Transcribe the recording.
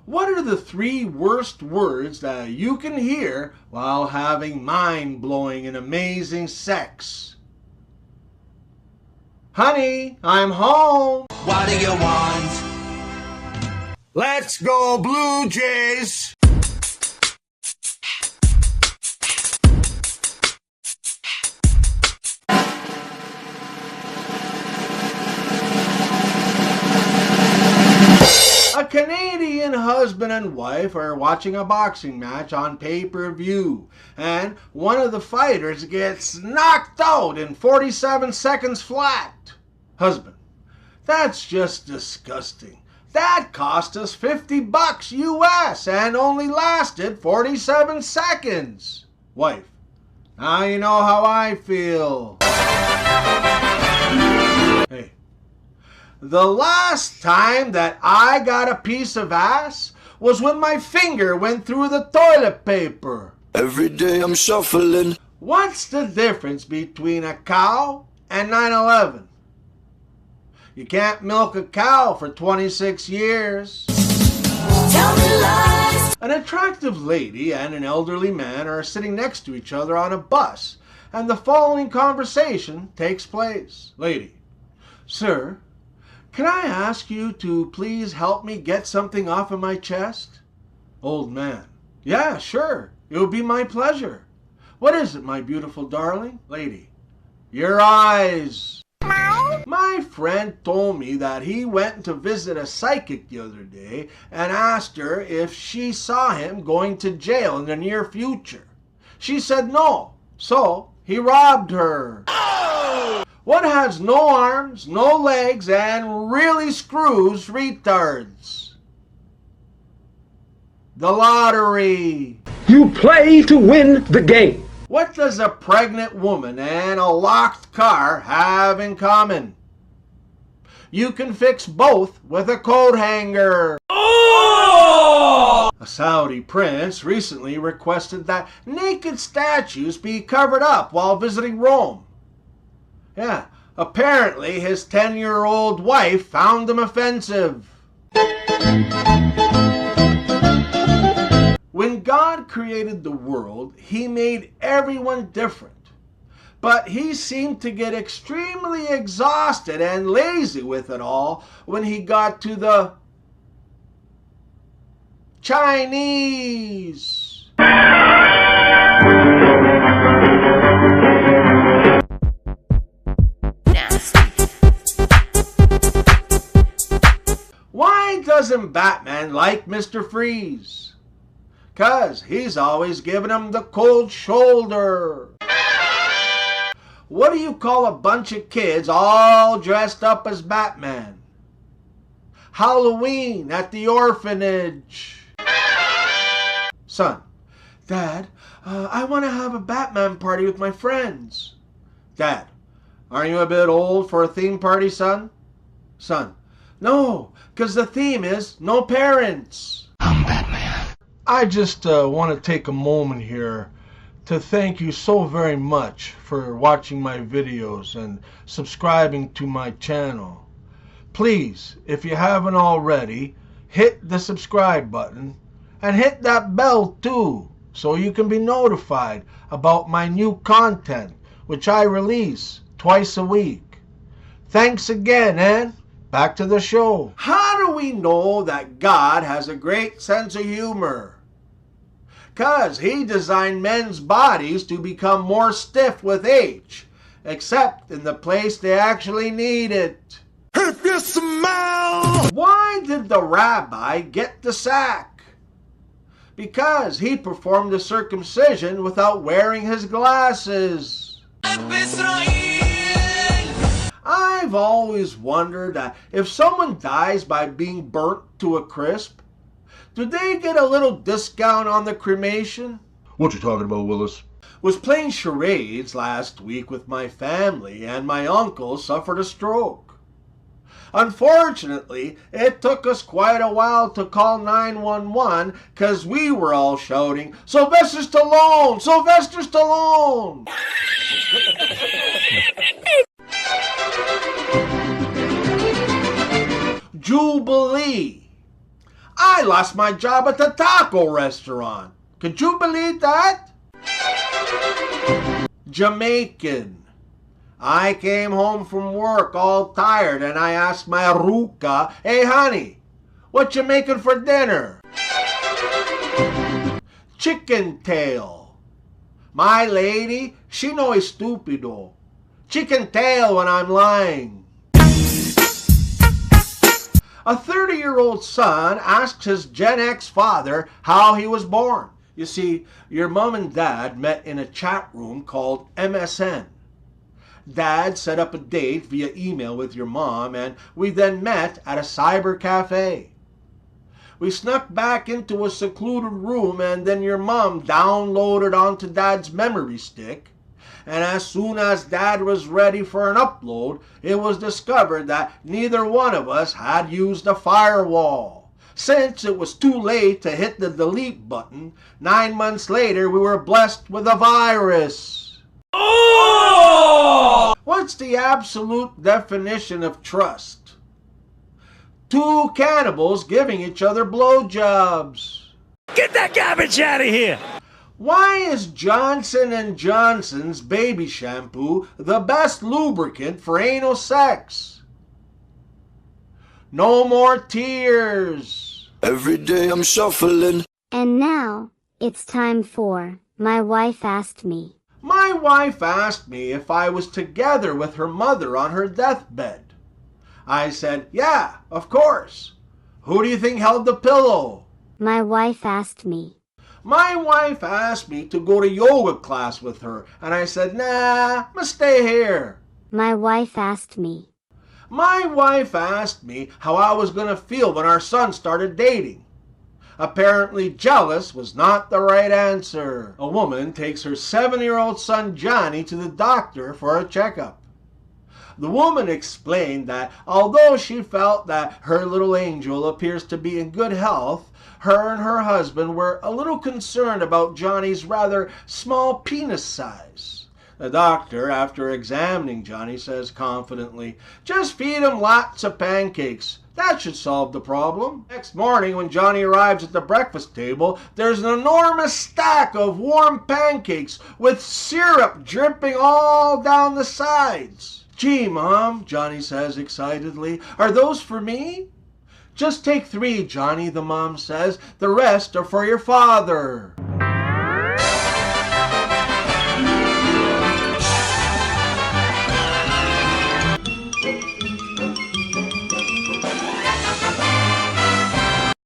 What are the 3 worst words that you can hear while having mind-blowing and amazing sex? Honey, I'm home. What do you want? Let's go Blue Jays. A Canadian husband and wife are watching a boxing match on pay-per-view, and one of the fighters gets knocked out in 47 seconds flat. Husband: that's just disgusting. That cost us $50 US and only lasted 47 seconds. Wife: now you know how I feel. Hey. The last time that I got a piece of ass was when my finger went through the toilet paper. Every day I'm shuffling. What's the difference between a cow and 9/11? You can't milk a cow for 26 years. Tell me lies. An attractive lady and an elderly man are sitting next to each other on a bus, and the following conversation takes place. Lady: sir, can I ask you to please help me get something off of my chest? Old man: yeah, sure. It would be my pleasure. What is it, my beautiful darling? Lady: your eyes. My friend told me that he went to visit a psychic the other day and asked her if she saw him going to jail in the near future. She said no, so he robbed her. What has no arms, no legs, and really screws retards? The lottery. You play to win the game. What does a pregnant woman and a locked car have in common? You can fix both with a coat hanger. Oh! A Saudi prince recently requested that naked statues be covered up while visiting Rome. Yeah, apparently his 10-year-old wife found them offensive. When God created the world, he made everyone different. But he seemed to get extremely exhausted and lazy with it all when he got to the Chinese. Why doesn't Batman like Mr. Freeze? 'Cause he's always giving him the cold shoulder. What do you call a bunch of kids all dressed up as Batman? Halloween at the orphanage. Son: Dad, I want to have a Batman party with my friends. Dad: aren't you a bit old for a theme party, son? Son: no, 'cause the theme is no parents. I'm Batman. I just want to take a moment here to thank you so very much for watching my videos and subscribing to my channel. Please, if you haven't already, hit the subscribe button and hit that bell too, so you can be notified about my new content, which I release twice a week. Thanks again, and back to the show. How do we know that God has a great sense of humor? 'Cause he designed men's bodies to become more stiff with age, except in the place they actually need it. If you smell. Why did the rabbi get the sack? Because he performed the circumcision without wearing his glasses. I've always wondered that if someone dies by being burnt to a crisp, do they get a little discount on the cremation? What you talking about, Willis? Was playing charades last week with my family, and my uncle suffered a stroke. Unfortunately, it took us quite a while to call 911 because we were all shouting, "Sylvester Stallone! Sylvester Stallone!" Jubilee. I lost my job at the taco restaurant. Could you believe that? Jamaican. I came home from work all tired and I asked my ruca, "Hey honey, what you making for dinner?" Chicken tail. My lady, she no es stupido. Chicken tail when I'm lying. A 30-year-old son asks his Gen X father how he was born. You see, your mom and dad met in a chat room called MSN. Dad set up a date via email with your mom, and we then met at a cyber cafe. We snuck back into a secluded room, and then your mom downloaded onto Dad's memory stick. And as soon as Dad was ready for an upload, it was discovered that neither one of us had used a firewall. Since it was too late to hit the delete button, 9 months later we were blessed with a virus. Oh! What's the absolute definition of trust? Two cannibals giving each other blowjobs. Get that garbage out of here! Why is Johnson & Johnson's baby shampoo the best lubricant for anal sex? No more tears. Every day I'm shuffling. And now, it's time for My Wife Asked Me. My wife asked me if I was together with her mother on her deathbed. I said, yeah, of course. Who do you think held the pillow? My wife asked me. My wife asked me to go to yoga class with her, and I said, nah, I'ma stay here. My wife asked me. My wife asked me how I was going to feel when our son started dating. Apparently jealous was not the right answer. A woman takes her 7-year-old son Johnny to the doctor for a checkup. The woman explained that although she felt that her little angel appears to be in good health, her and her husband were a little concerned about Johnny's rather small penis size. The doctor, after examining Johnny, says confidently, "Just feed him lots of pancakes. That should solve the problem." Next morning, when Johnny arrives at the breakfast table, there's an enormous stack of warm pancakes with syrup dripping all down the sides. "Gee, Mom," Johnny says excitedly, "are those for me?" "Just take 3, Johnny," the mom says. "The rest are for your father."